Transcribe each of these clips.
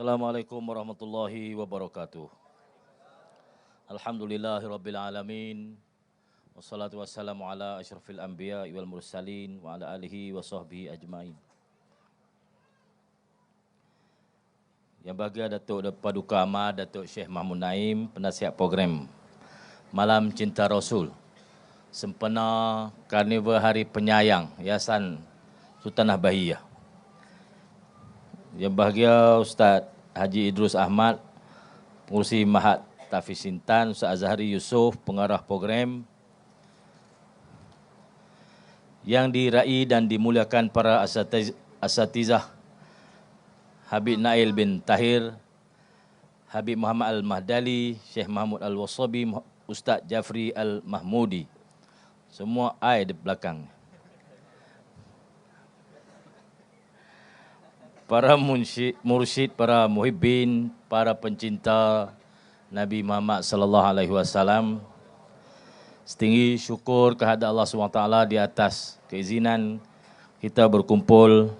Assalamualaikum warahmatullahi wabarakatuh. Alhamdulillahirabbil alamin. Wassalatu wassalamu ala asyrafil anbiya wal mursalin wa ala alihi wa sahbihi ajmain. Yang bahagia Datuk Paduka Amat Datuk Syekh Mahmud Naim, penasihat program Malam Cinta Rasul, sempena Karnival Hari Penyayang Yayasan Sultanah Bahiyah. Yang bahagia Ustaz Haji Idrus Ahmad, Pengurusi Mahat Tafiz Sintan, Ustaz Azhari Yusof, Pengarah program. Yang dirai dan dimuliakan para asatizah Habib Nail bin Tahir, Habib Muhammad Al-Mahdali, Syekh Mahmud Al-Wasabi, Ustaz Jafri Al-Mahmudi. Semua I di belakang. Para mursyid, para muhibbin, para pencinta Nabi Muhammad sallallahu alaihi wasallam. Setinggi syukur kehadrat Allah SWT di atas keizinan kita berkumpul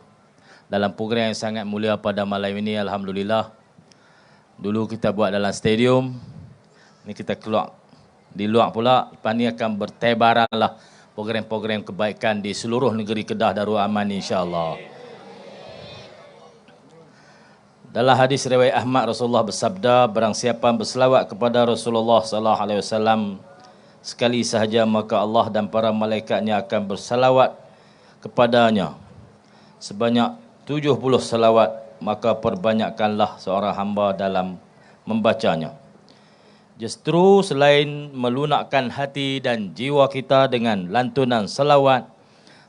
dalam program yang sangat mulia pada malam ini. Alhamdulillah. Dulu kita buat dalam stadium, ini kita keluar di luar pula. Lepas ni akan bertebaranlah program-program kebaikan di seluruh negeri Kedah Darul Aman insya-Allah. Dalam hadis riwayat Ahmad, Rasulullah bersabda, barang siapa berselawat kepada Rasulullah sallallahu alaihi wasallam sekali sahaja, maka Allah dan para malaikatnya akan berselawat kepadanya sebanyak 70 selawat, maka perbanyakkanlah seorang hamba dalam membacanya. Justru selain melunakkan hati dan jiwa kita dengan lantunan selawat,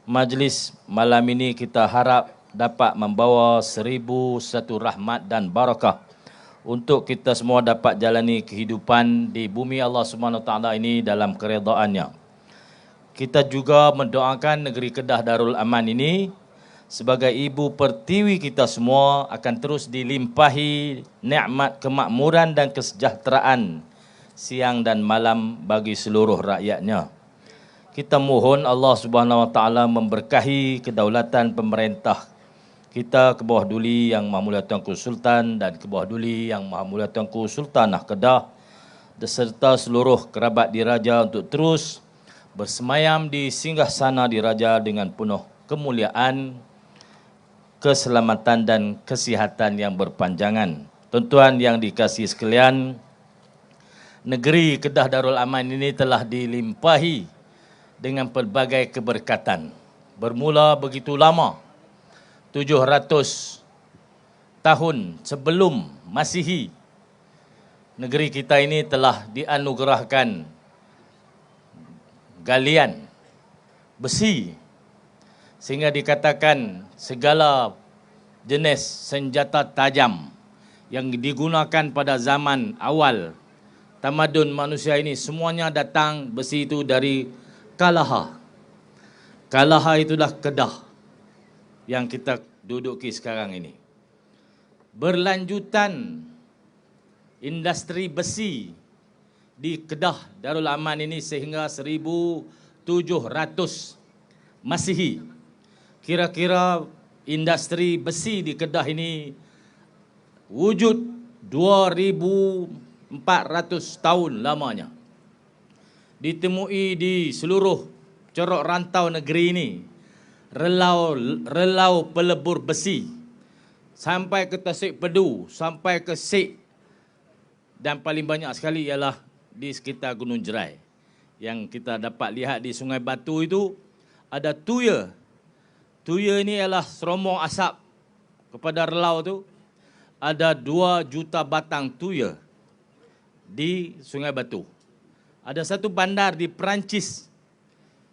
majlis malam ini kita harap dapat membawa 1001 rahmat dan barakah untuk kita semua dapat jalani kehidupan di bumi Allah SWT ini dalam keredaannya. Kita juga mendoakan negeri Kedah Darul Aman ini sebagai ibu pertiwi kita semua akan terus dilimpahi nikmat kemakmuran dan kesejahteraan siang dan malam bagi seluruh rakyatnya. Kita mohon Allah Subhanahu Wa Taala memberkahi kedaulatan pemerintah kita ke bawah duli Yang Maha Mulia Tuanku Sultan dan ke bawah duli Yang Maha Mulia Tuanku Sultanah Kedah beserta seluruh kerabat diraja untuk terus bersemayam di singgahsana diraja dengan penuh kemuliaan, keselamatan dan kesihatan yang berpanjangan. Tuan-tuan yang dikasihi sekalian, negeri Kedah Darul Aman ini telah dilimpahi dengan pelbagai keberkatan. Bermula begitu lama, 700 tahun sebelum Masihi, negeri kita ini telah dianugerahkan galian besi sehingga dikatakan segala jenis senjata tajam yang digunakan pada zaman awal tamadun manusia ini semuanya datang besi itu dari Kalaha. Kalaha itulah Kedah yang kita duduki sekarang ini. Berlanjutan industri besi di Kedah Darul Aman ini sehingga 1700 Masihi. Kira-kira industri besi di Kedah ini wujud 2400 tahun lamanya. Ditemui di seluruh corok rantau negeri ini relau pelebur besi sampai ke Tasik Pedu, sampai ke Sik, dan paling banyak sekali ialah di sekitar Gunung Jerai. Yang kita dapat lihat di Sungai Batu itu ada tuya. Tuya ini ialah seromong asap kepada relau tu. Ada 2 juta batang tuya di Sungai Batu. Ada satu bandar di Perancis.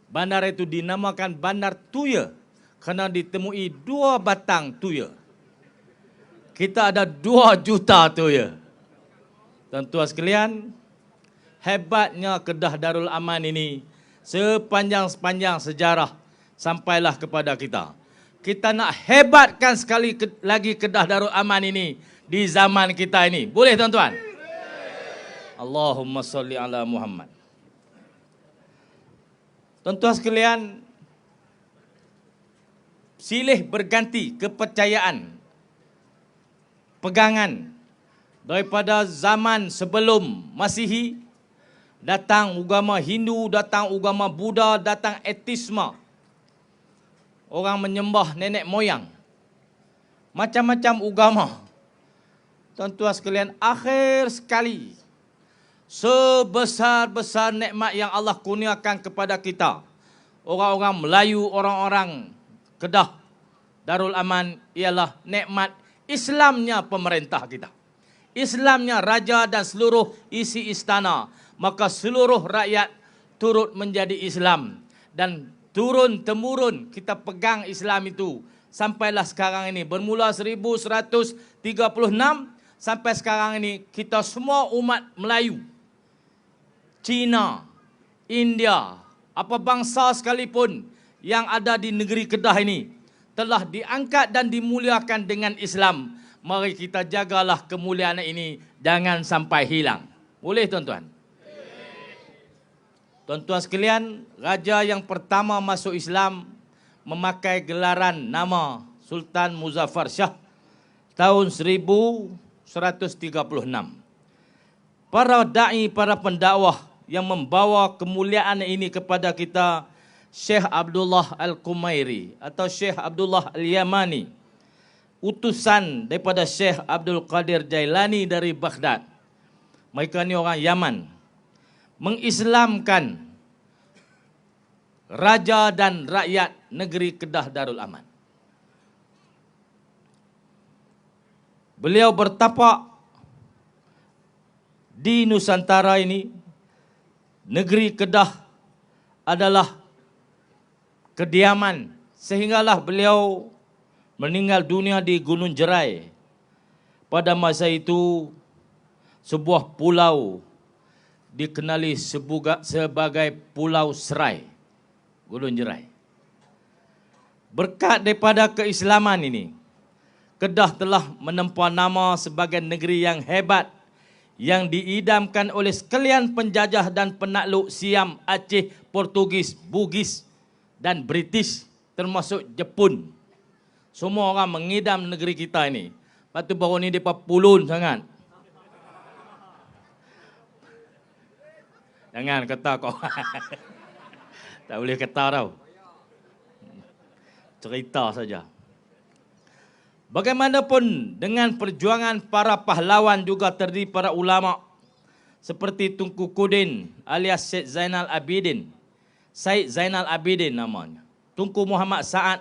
Bandar itu dinamakan Bandar Tuya kerana ditemui 2 batang tuya. Kita ada 2 juta tuya. Tuan-tuan sekalian, hebatnya Kedah Darul Aman ini sepanjang sejarah sampailah kepada kita. Kita nak hebatkan sekali lagi Kedah Darul Aman ini di zaman kita ini. Boleh tuan-tuan? Allahumma salli ala Muhammad. Tuan-tuan sekalian, silih berganti kepercayaan pegangan daripada zaman sebelum Masihi, datang agama Hindu, datang agama Buddha, datang etisme. Orang menyembah nenek moyang. Macam-macam agama. Tuan-tuan sekalian, akhir sekali, sebesar-besar nikmat yang Allah kurniakan kepada kita, orang-orang Melayu, orang-orang Kedah, Darul Aman, ialah nikmat Islamnya pemerintah kita. Islamnya raja dan seluruh isi istana. Maka seluruh rakyat turut menjadi Islam. Dan turun-temurun kita pegang Islam itu. Sampailah sekarang ini. Bermula 1136 sampai sekarang ini kita semua umat Melayu, Cina, India, apa bangsa sekalipun yang ada di negeri Kedah ini telah diangkat dan dimuliakan dengan Islam. Mari kita jagalah kemuliaan ini, jangan sampai hilang. Boleh tuan-tuan? Tuan-tuan sekalian, raja yang pertama masuk Islam memakai gelaran nama Sultan Muzaffar Shah tahun 1136. Para da'i, para pendakwah yang membawa kemuliaan ini kepada kita, Syekh Abdullah Al-Qumairi atau Syekh Abdullah Al-Yamani, utusan daripada Syekh Abdul Qadir Jailani dari Baghdad. Mereka ni orang Yaman, mengislamkan raja dan rakyat negeri Kedah Darul Aman. Beliau bertapak di Nusantara ini. Negeri Kedah adalah kediaman, sehinggalah beliau meninggal dunia di Gunung Jerai. Pada masa itu, sebuah pulau dikenali sebagai Pulau Serai, Gunung Jerai. Berkat daripada keislaman ini, Kedah telah menempa nama sebagai negeri yang hebat, yang diidamkan oleh sekalian penjajah dan penakluk Siam, Aceh, Portugis, Bugis dan British, termasuk Jepun. Semua orang mengidam negeri kita ini. Lepas tu baru ni mereka pulun sangat. Jangan kata kau. Tak boleh kata tau. Cerita saja. Bagaimanapun dengan perjuangan para pahlawan juga terdiri para ulama seperti Tunku Kudin alias Syed Zainal Abidin, Syed Zainal Abidin namanya, Tunku Muhammad Sa'ad,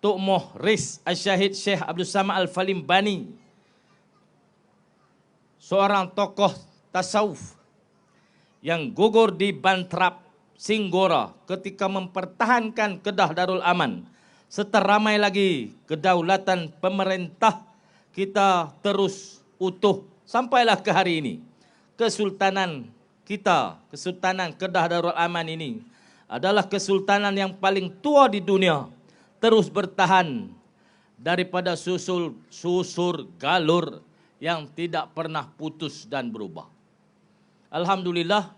Tok Muhriz Al-Syahid Syekh Abdul Samad Al-Falim Bani, seorang tokoh tasawuf yang gugur di Bantrap, Singgora ketika mempertahankan Kedah Darul Aman. Serta ramai lagi kedaulatan pemerintah kita terus utuh sampailah ke hari ini. Kesultanan kita, Kesultanan Kedah Darul Aman ini adalah kesultanan yang paling tua di dunia. Terus bertahan daripada susur galur yang tidak pernah putus dan berubah. Alhamdulillah,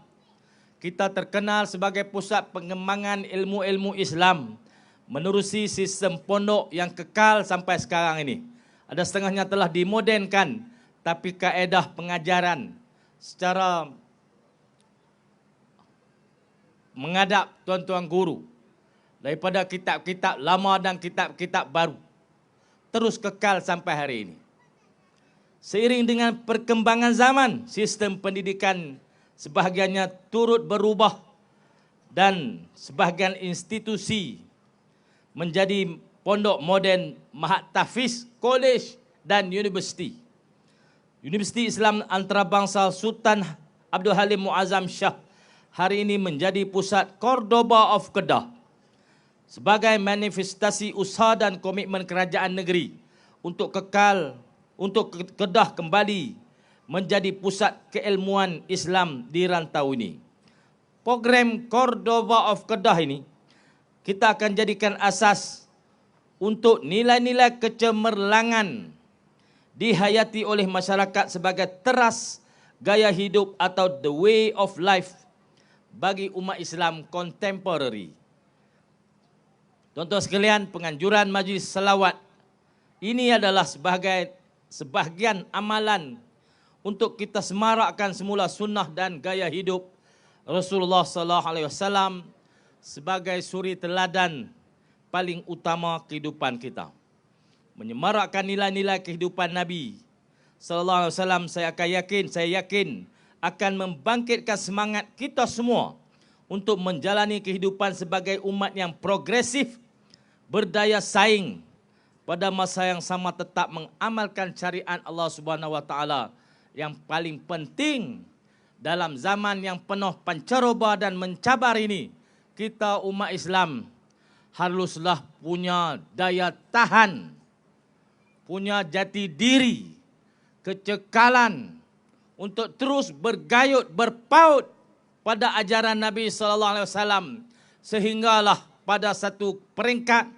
kita terkenal sebagai pusat pengembangan ilmu-ilmu Islam menerusi sistem pondok yang kekal sampai sekarang ini. Ada setengahnya telah dimodernkan, tapi kaedah pengajaran secara mengadap tuan-tuan guru daripada kitab-kitab lama dan kitab-kitab baru terus kekal sampai hari ini. Seiring dengan perkembangan zaman, sistem pendidikan sebahagiannya turut berubah dan sebahagian institusi menjadi pondok moden, mahat tahfiz, kolej dan universiti. Universiti Islam Antarabangsa Sultan Abdul Halim Muazzam Shah hari ini menjadi pusat Cordoba of Kedah sebagai manifestasi usaha dan komitmen kerajaan negeri untuk Kedah kembali menjadi pusat keilmuan Islam di rantau ini. Program Cordoba of Kedah ini kita akan jadikan asas untuk nilai-nilai kecemerlangan dihayati oleh masyarakat sebagai teras gaya hidup atau the way of life bagi umat Islam contemporary. Tuan-tuan sekalian, penganjuran majlis selawat ini adalah sebagai sebahagian amalan untuk kita semarakkan semula sunnah dan gaya hidup Rasulullah sallallahu alaihi wasallam sebagai suri teladan paling utama kehidupan kita. Menyemarakkan nilai-nilai kehidupan Nabi sallallahu alaihi wasallam, saya yakin akan membangkitkan semangat kita semua untuk menjalani kehidupan sebagai umat yang progresif, berdaya saing, pada masa yang sama tetap mengamalkan syariat Allah Subhanahu wa taala yang paling penting dalam zaman yang penuh pancaroba dan mencabar ini. Kita umat Islam haruslah punya daya tahan, punya jati diri, kecekalan untuk terus bergayut, berpaut pada ajaran Nabi sallallahu alaihi wasallam, sehinggalah pada satu peringkat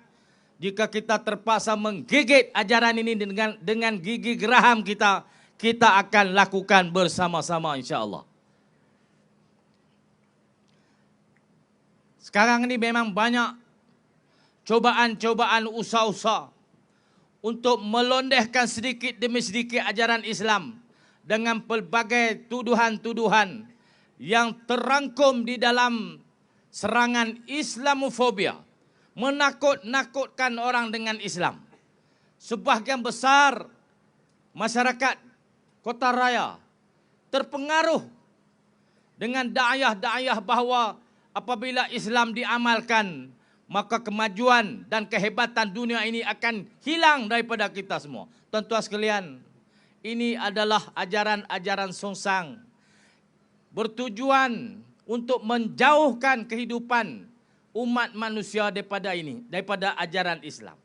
jika kita terpaksa menggigit ajaran ini dengan gigi geraham kita akan lakukan bersama-sama insya-Allah. Sekarang ini memang banyak cobaan-cobaan, usaha-usaha untuk melondehkan sedikit demi sedikit ajaran Islam dengan pelbagai tuduhan-tuduhan yang terangkum di dalam serangan Islamofobia, menakut-nakutkan orang dengan Islam. Sebahagian besar masyarakat Kota Raya terpengaruh dengan da'ayah-da'ayah bahawa apabila Islam diamalkan, maka kemajuan dan kehebatan dunia ini akan hilang daripada kita semua. Tuan-tuan sekalian, ini adalah ajaran-ajaran songsang bertujuan untuk menjauhkan kehidupan umat manusia daripada ajaran Islam.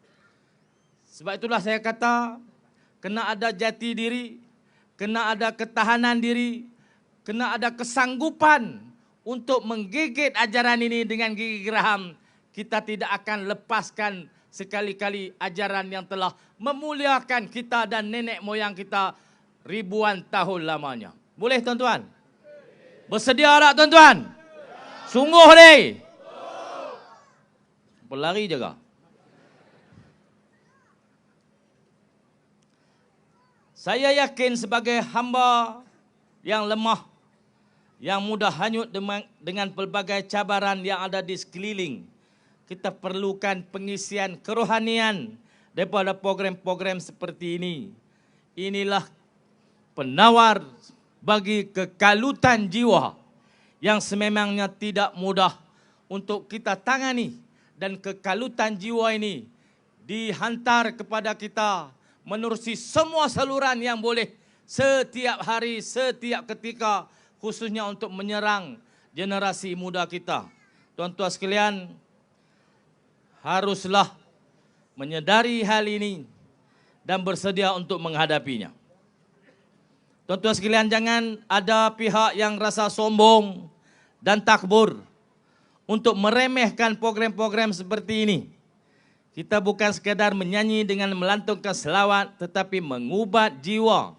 Sebab itulah saya kata, kena ada jati diri, kena ada ketahanan diri, kena ada kesanggupan untuk menggigit ajaran ini dengan gigi geraham. Kita tidak akan lepaskan sekali-kali ajaran yang telah memuliakan kita dan nenek moyang kita ribuan tahun lamanya. Boleh tuan-tuan? Bersedia tak tuan-tuan? Sungguh ni? Berlari jaga. Saya yakin sebagai hamba yang lemah, yang mudah hanyut dengan pelbagai cabaran yang ada di sekeliling, kita perlukan pengisian kerohanian daripada program-program seperti ini. Inilah penawar bagi kekalutan jiwa yang sememangnya tidak mudah untuk kita tangani. Dan kekalutan jiwa ini dihantar kepada kita menerusi semua saluran yang boleh setiap hari, setiap ketika, khususnya untuk menyerang generasi muda kita. Tuan-tuan sekalian, haruslah menyedari hal ini dan bersedia untuk menghadapinya. Tuan-tuan sekalian, jangan ada pihak yang rasa sombong dan takbur untuk meremehkan program-program seperti ini. Kita bukan sekadar menyanyi dengan melantunkan selawat, tetapi mengubat jiwa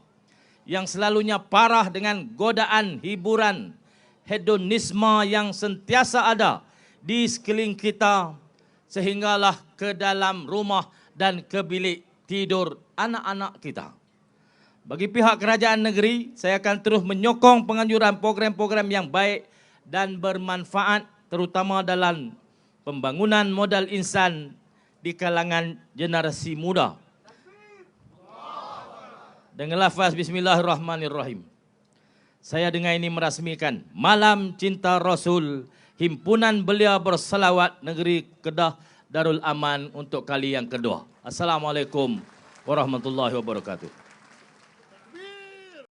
yang selalunya parah dengan godaan hiburan, hedonisme yang sentiasa ada di sekeliling kita, sehinggalah ke dalam rumah dan ke bilik tidur anak-anak kita. Bagi pihak kerajaan negeri, saya akan terus menyokong penganjuran program-program yang baik dan bermanfaat, terutama dalam pembangunan modal insan di kalangan generasi muda. Dengan lafaz Bismillahirrahmanirrahim, saya dengan ini merasmikan Malam Cinta Rasul, Himpunan Belia Bersalawat Negeri Kedah Darul Aman untuk kali yang kedua. Assalamualaikum warahmatullahi wabarakatuh.